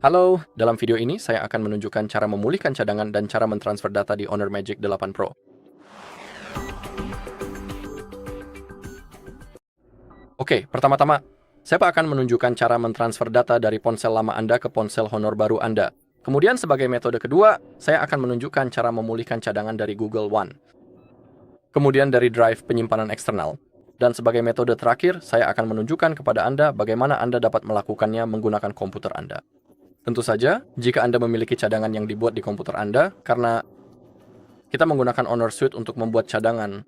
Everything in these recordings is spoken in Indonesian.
Halo, dalam video ini saya akan menunjukkan cara memulihkan cadangan dan cara mentransfer data di Honor Magic 8 Pro. Oke, pertama-tama, saya akan menunjukkan cara mentransfer data dari ponsel lama Anda ke ponsel Honor baru Anda. Kemudian sebagai metode kedua, saya akan menunjukkan cara memulihkan cadangan dari Google One. Kemudian dari drive penyimpanan eksternal. Dan sebagai metode terakhir, saya akan menunjukkan kepada Anda bagaimana Anda dapat melakukannya menggunakan komputer Anda. Tentu saja, jika Anda memiliki cadangan yang dibuat di komputer Anda, karena kita menggunakan Honor Suite untuk membuat cadangan.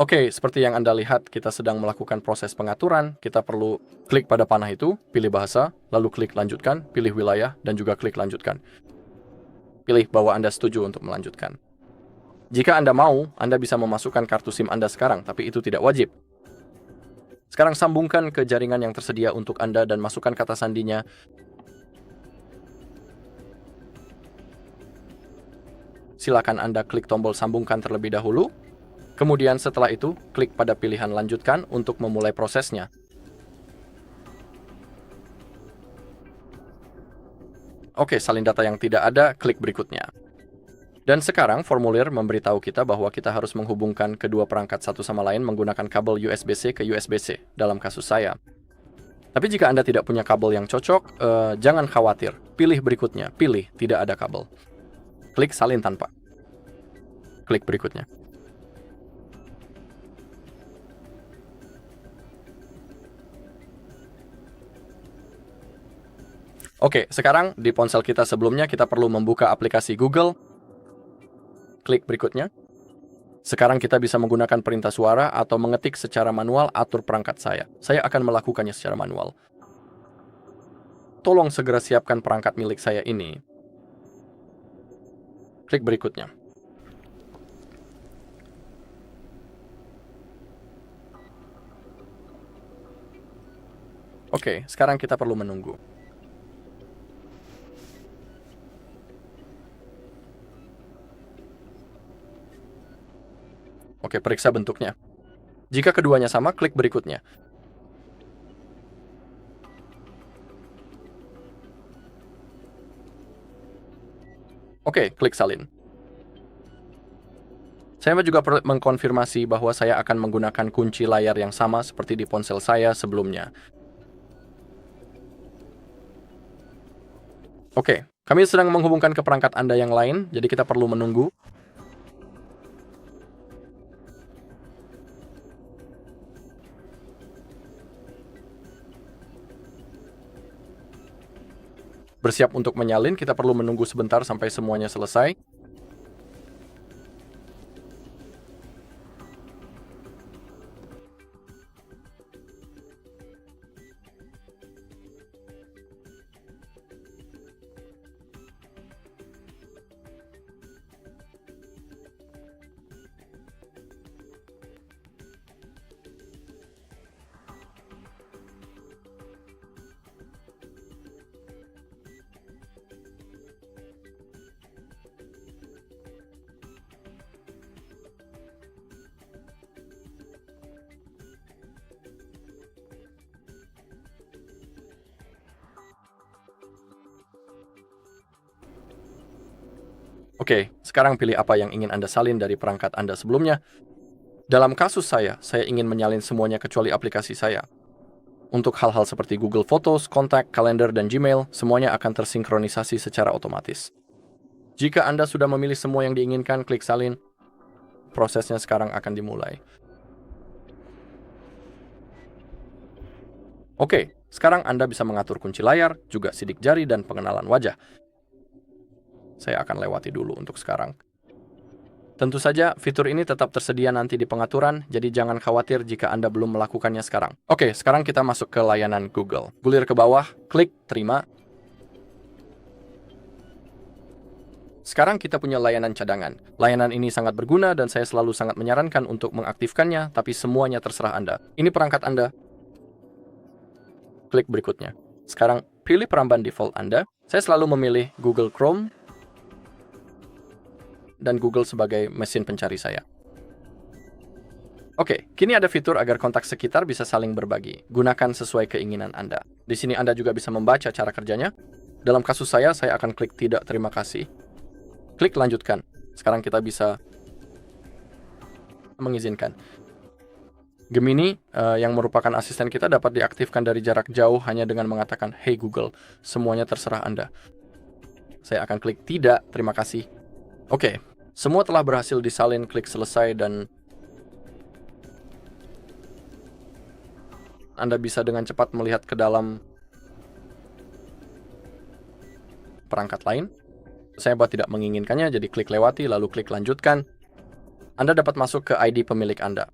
Oke, seperti yang Anda lihat, kita sedang melakukan proses pengaturan. Kita perlu klik pada panah itu, pilih bahasa, lalu klik lanjutkan, pilih wilayah, dan juga klik lanjutkan. Pilih bahwa Anda setuju untuk melanjutkan. Jika Anda mau, Anda bisa memasukkan kartu SIM Anda sekarang, tapi itu tidak wajib. Sekarang sambungkan ke jaringan yang tersedia untuk Anda dan masukkan kata sandinya. Silakan Anda klik tombol sambungkan terlebih dahulu. Kemudian setelah itu, klik pada pilihan lanjutkan untuk memulai prosesnya. Oke, salin data yang tidak ada, klik berikutnya. Dan sekarang formulir memberitahu kita bahwa kita harus menghubungkan kedua perangkat satu sama lain menggunakan kabel USB-C ke USB-C dalam kasus saya. Tapi jika Anda tidak punya kabel yang cocok, jangan khawatir. Pilih berikutnya, pilih tidak ada kabel. Klik salin tanpa. Klik berikutnya. Oke, sekarang di ponsel kita sebelumnya kita perlu membuka aplikasi Google. Klik berikutnya. Sekarang kita bisa menggunakan perintah suara atau mengetik secara manual atur perangkat saya. Saya akan melakukannya secara manual. Tolong segera siapkan perangkat milik saya ini. Klik berikutnya. Oke, sekarang kita perlu menunggu. Oke, periksa bentuknya. Jika keduanya sama, klik berikutnya. Oke, klik salin. Saya juga perlu mengkonfirmasi bahwa saya akan menggunakan kunci layar yang sama seperti di ponsel saya sebelumnya. Oke, kami sedang menghubungkan ke perangkat Anda yang lain, jadi kita perlu menunggu. Bersiap untuk menyalin, kita perlu menunggu sebentar sampai semuanya selesai. Oke, sekarang pilih apa yang ingin Anda salin dari perangkat Anda sebelumnya. Dalam kasus saya ingin menyalin semuanya kecuali aplikasi saya. Untuk hal-hal seperti Google Photos, kontak, kalender, dan Gmail, semuanya akan tersinkronisasi secara otomatis. Jika Anda sudah memilih semua yang diinginkan, klik salin. Prosesnya sekarang akan dimulai. Oke, sekarang Anda bisa mengatur kunci layar, juga sidik jari, dan pengenalan wajah. Saya akan lewati dulu untuk sekarang. Tentu saja, fitur ini tetap tersedia nanti di pengaturan, jadi jangan khawatir jika Anda belum melakukannya sekarang. Oke, sekarang kita masuk ke layanan Google. Gulir ke bawah, klik terima. Sekarang kita punya layanan cadangan. Layanan ini sangat berguna dan saya selalu sangat menyarankan untuk mengaktifkannya, tapi semuanya terserah Anda. Ini perangkat Anda. Klik berikutnya. Sekarang, pilih peramban default Anda. Saya selalu memilih Google Chrome dan Google sebagai mesin pencari saya. Oke, kini ada fitur agar kontak sekitar bisa saling berbagi. Gunakan sesuai keinginan Anda. Di sini Anda juga bisa membaca cara kerjanya. Dalam kasus saya akan klik tidak terima kasih. Klik lanjutkan. Sekarang kita bisa mengizinkan. Gemini yang merupakan asisten kita dapat diaktifkan dari jarak jauh hanya dengan mengatakan, "Hey Google, semuanya terserah Anda." Saya akan klik tidak, terima kasih. Oke, semua telah berhasil disalin, klik selesai dan Anda bisa dengan cepat melihat ke dalam perangkat lain. Saya tidak menginginkannya, jadi klik lewati, lalu klik lanjutkan. Anda dapat masuk ke ID pemilik Anda.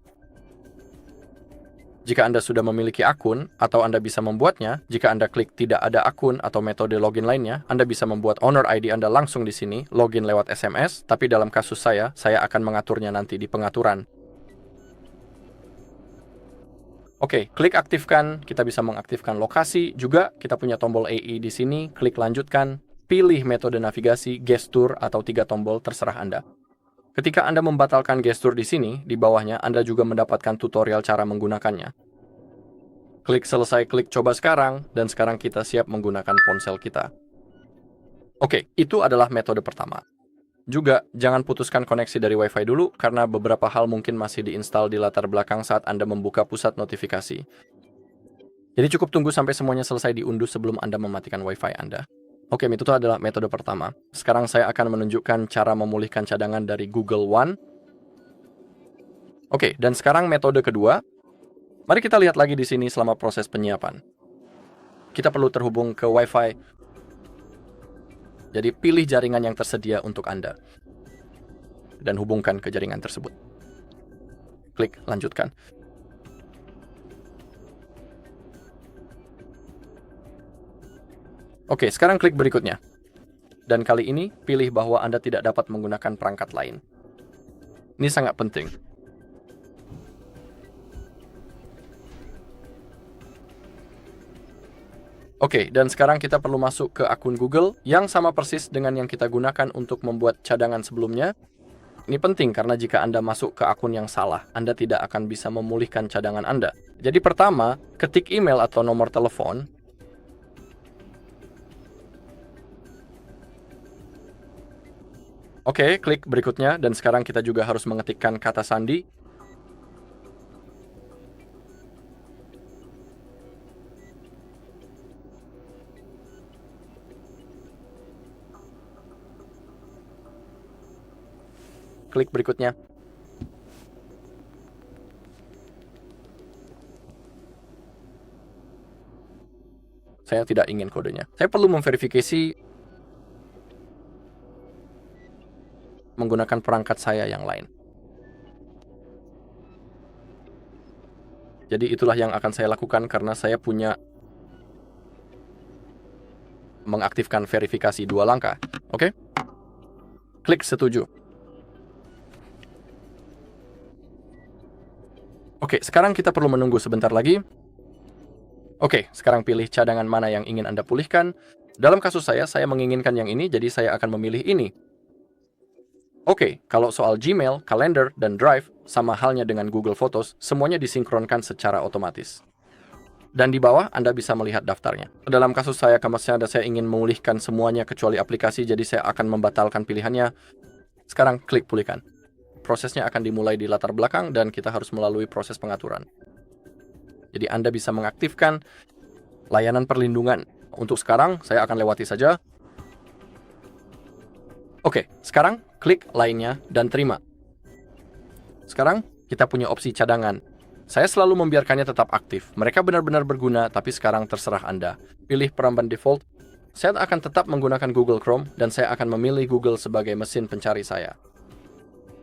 Jika Anda sudah memiliki akun, atau Anda bisa membuatnya, jika Anda klik tidak ada akun atau metode login lainnya, Anda bisa membuat owner ID Anda langsung di sini, login lewat SMS, tapi dalam kasus saya akan mengaturnya nanti di pengaturan. Oke, klik aktifkan, kita bisa mengaktifkan lokasi, juga kita punya tombol AI di sini, klik lanjutkan, pilih metode navigasi, gestur, atau 3 tombol, terserah Anda. Ketika Anda membatalkan gestur di sini, di bawahnya Anda juga mendapatkan tutorial cara menggunakannya. Klik selesai, klik coba sekarang, dan sekarang kita siap menggunakan ponsel kita. Oke, itu adalah metode pertama. Juga, jangan putuskan koneksi dari Wi-Fi dulu, karena beberapa hal mungkin masih diinstal di latar belakang saat Anda membuka pusat notifikasi. Jadi cukup tunggu sampai semuanya selesai diunduh sebelum Anda mematikan Wi-Fi Anda. Oke, itu adalah metode pertama. Sekarang saya akan menunjukkan cara memulihkan cadangan dari Google One. Oke, dan sekarang metode kedua. Mari kita lihat lagi di sini selama proses penyiapan. Kita perlu terhubung ke Wi-Fi. Jadi pilih jaringan yang tersedia untuk Anda. Dan hubungkan ke jaringan tersebut. Klik lanjutkan. Oke, sekarang klik berikutnya. Dan kali ini, pilih bahwa Anda tidak dapat menggunakan perangkat lain. Ini sangat penting. Oke, dan sekarang kita perlu masuk ke akun Google yang sama persis dengan yang kita gunakan untuk membuat cadangan sebelumnya. Ini penting karena jika Anda masuk ke akun yang salah, Anda tidak akan bisa memulihkan cadangan Anda. Jadi pertama, ketik email atau nomor telepon. Oke, klik berikutnya, dan sekarang kita juga harus mengetikkan kata sandi. Klik berikutnya. Saya tidak ingin kodenya. Saya perlu memverifikasi menggunakan perangkat saya yang lain. Jadi itulah yang akan saya lakukan karena saya punya mengaktifkan verifikasi 2 langkah. Oke? Klik setuju. Oke, sekarang kita perlu menunggu sebentar lagi. Oke, sekarang pilih cadangan mana yang ingin Anda pulihkan. Dalam kasus saya menginginkan yang ini, jadi saya akan memilih ini. Oke, kalau soal Gmail, Calendar, dan Drive, sama halnya dengan Google Photos, semuanya disinkronkan secara otomatis. Dan di bawah, Anda bisa melihat daftarnya. Dalam kasus saya ingin memulihkan semuanya kecuali aplikasi, jadi saya akan membatalkan pilihannya. Sekarang klik pulihkan. Prosesnya akan dimulai di latar belakang, dan kita harus melalui proses pengaturan. Jadi Anda bisa mengaktifkan layanan perlindungan. Untuk sekarang, saya akan lewati saja. Oke, sekarang klik lainnya dan terima. Sekarang kita punya opsi cadangan. Saya selalu membiarkannya tetap aktif. Mereka benar-benar berguna, tapi sekarang terserah Anda. Pilih peramban default. Saya akan tetap menggunakan Google Chrome, dan saya akan memilih Google sebagai mesin pencari saya.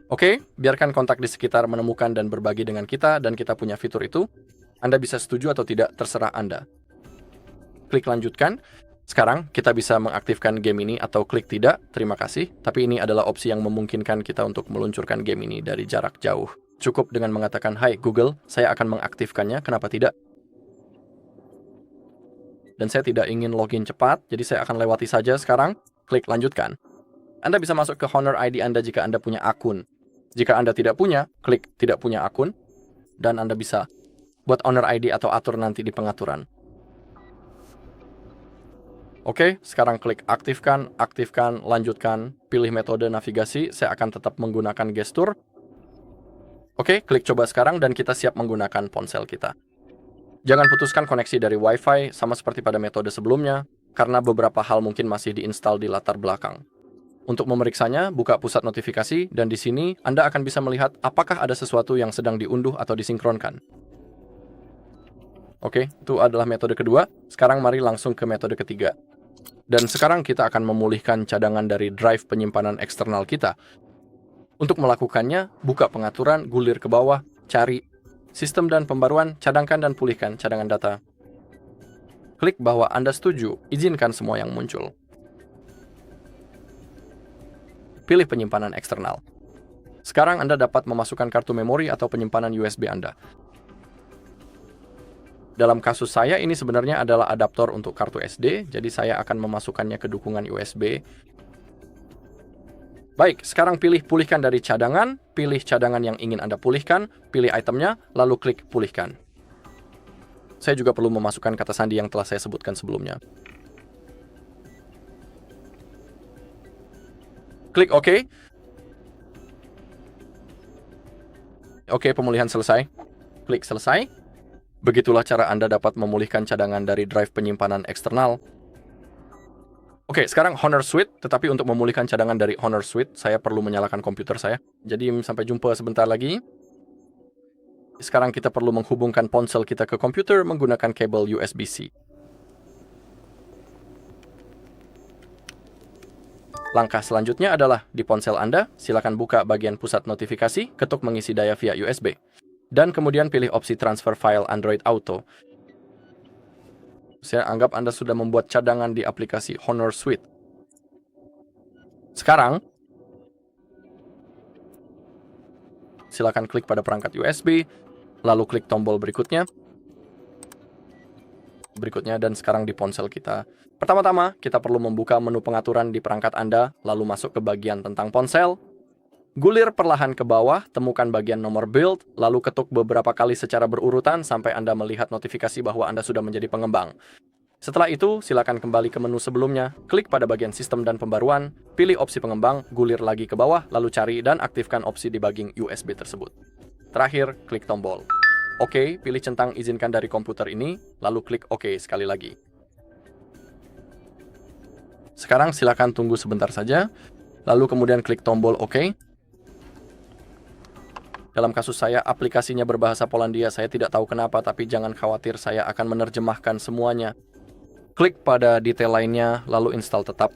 Oke, biarkan kontak di sekitar menemukan dan berbagi dengan kita, dan kita punya fitur itu. Anda bisa setuju atau tidak, terserah Anda. Klik lanjutkan. Sekarang, kita bisa mengaktifkan game ini atau klik tidak, terima kasih. Tapi ini adalah opsi yang memungkinkan kita untuk meluncurkan game ini dari jarak jauh. Cukup dengan mengatakan, "Hai Google, saya akan mengaktifkannya, kenapa tidak?" Dan saya tidak ingin login cepat, jadi saya akan lewati saja sekarang. Klik lanjutkan. Anda bisa masuk ke Honor ID Anda jika Anda punya akun. Jika Anda tidak punya, klik tidak punya akun. Dan Anda bisa buat Honor ID atau atur nanti di pengaturan. Oke, sekarang klik aktifkan, aktifkan, lanjutkan, pilih metode navigasi, saya akan tetap menggunakan gestur. Oke, klik coba sekarang dan kita siap menggunakan ponsel kita. Jangan putuskan koneksi dari Wi-Fi sama seperti pada metode sebelumnya, karena beberapa hal mungkin masih diinstal di latar belakang. Untuk memeriksanya, buka pusat notifikasi, dan di sini Anda akan bisa melihat apakah ada sesuatu yang sedang diunduh atau disinkronkan. Oke, itu adalah metode kedua. Sekarang mari langsung ke metode ketiga. Dan sekarang kita akan memulihkan cadangan dari drive penyimpanan eksternal kita. Untuk melakukannya, buka pengaturan, gulir ke bawah, cari sistem dan pembaruan, cadangkan dan pulihkan cadangan data. Klik bahwa Anda setuju, izinkan semua yang muncul. Pilih penyimpanan eksternal. Sekarang Anda dapat memasukkan kartu memori atau penyimpanan USB Anda. Dalam kasus saya, ini sebenarnya adalah adaptor untuk kartu SD, jadi saya akan memasukkannya ke dukungan USB. Baik, sekarang pilih pulihkan dari cadangan, pilih cadangan yang ingin Anda pulihkan, pilih itemnya, lalu klik pulihkan. Saya juga perlu memasukkan kata sandi yang telah saya sebutkan sebelumnya. Klik OK. Oke, pemulihan selesai. Klik selesai. Begitulah cara Anda dapat memulihkan cadangan dari drive penyimpanan eksternal. Oke, sekarang Honor Suite, tetapi untuk memulihkan cadangan dari Honor Suite, saya perlu menyalakan komputer saya. Jadi sampai jumpa sebentar lagi. Sekarang kita perlu menghubungkan ponsel kita ke komputer menggunakan kabel USB-C. Langkah selanjutnya adalah di ponsel Anda, silakan buka bagian pusat notifikasi, ketuk mengisi daya via USB. Dan kemudian pilih opsi transfer file Android Auto. Saya anggap Anda sudah membuat cadangan di aplikasi Honor Suite. Sekarang, silakan klik pada perangkat USB, lalu klik tombol berikutnya, dan sekarang di ponsel kita. Pertama-tama, kita perlu membuka menu pengaturan di perangkat Anda, lalu masuk ke bagian tentang ponsel. Gulir perlahan ke bawah, temukan bagian nomor build, lalu ketuk beberapa kali secara berurutan sampai Anda melihat notifikasi bahwa Anda sudah menjadi pengembang. Setelah itu, silakan kembali ke menu sebelumnya, klik pada bagian sistem dan pembaruan, pilih opsi pengembang, gulir lagi ke bawah, lalu cari dan aktifkan opsi debugging USB tersebut. Terakhir, klik tombol OK, pilih centang izinkan dari komputer ini, lalu klik OK sekali lagi. Sekarang silakan tunggu sebentar saja, lalu kemudian klik tombol OK. Dalam kasus saya, aplikasinya berbahasa Polandia. Saya tidak tahu kenapa, tapi jangan khawatir, saya akan menerjemahkan semuanya. Klik pada detail lainnya, lalu install tetap.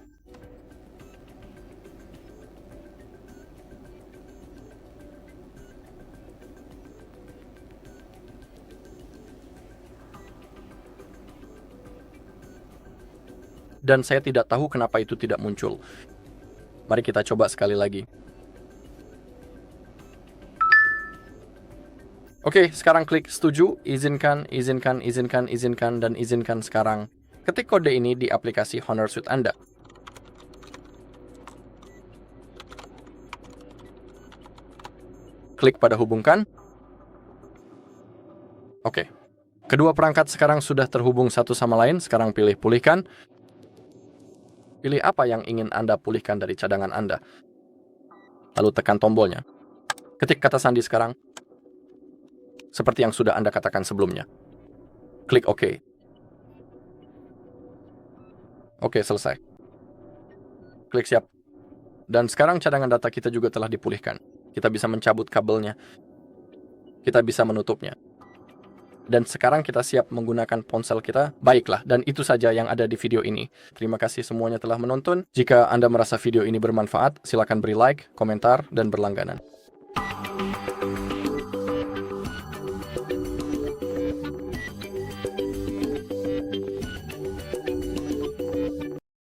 Dan saya tidak tahu kenapa itu tidak muncul. Mari kita coba sekali lagi. Oke, sekarang klik setuju, izinkan, dan izinkan sekarang. Ketik kode ini di aplikasi Honor Suite Anda. Klik pada hubungkan. Oke. Kedua perangkat sekarang sudah terhubung satu sama lain, sekarang pilih pulihkan. Pilih apa yang ingin Anda pulihkan dari cadangan Anda. Lalu tekan tombolnya. Ketik kata sandi sekarang. Seperti yang sudah Anda katakan sebelumnya. Klik OK. Oke, selesai. Klik siap. Dan sekarang cadangan data kita juga telah dipulihkan. Kita bisa mencabut kabelnya. Kita bisa menutupnya. Dan sekarang kita siap menggunakan ponsel kita. Baiklah, dan itu saja yang ada di video ini. Terima kasih semuanya telah menonton. Jika Anda merasa video ini bermanfaat, silakan beri like, komentar, dan berlangganan.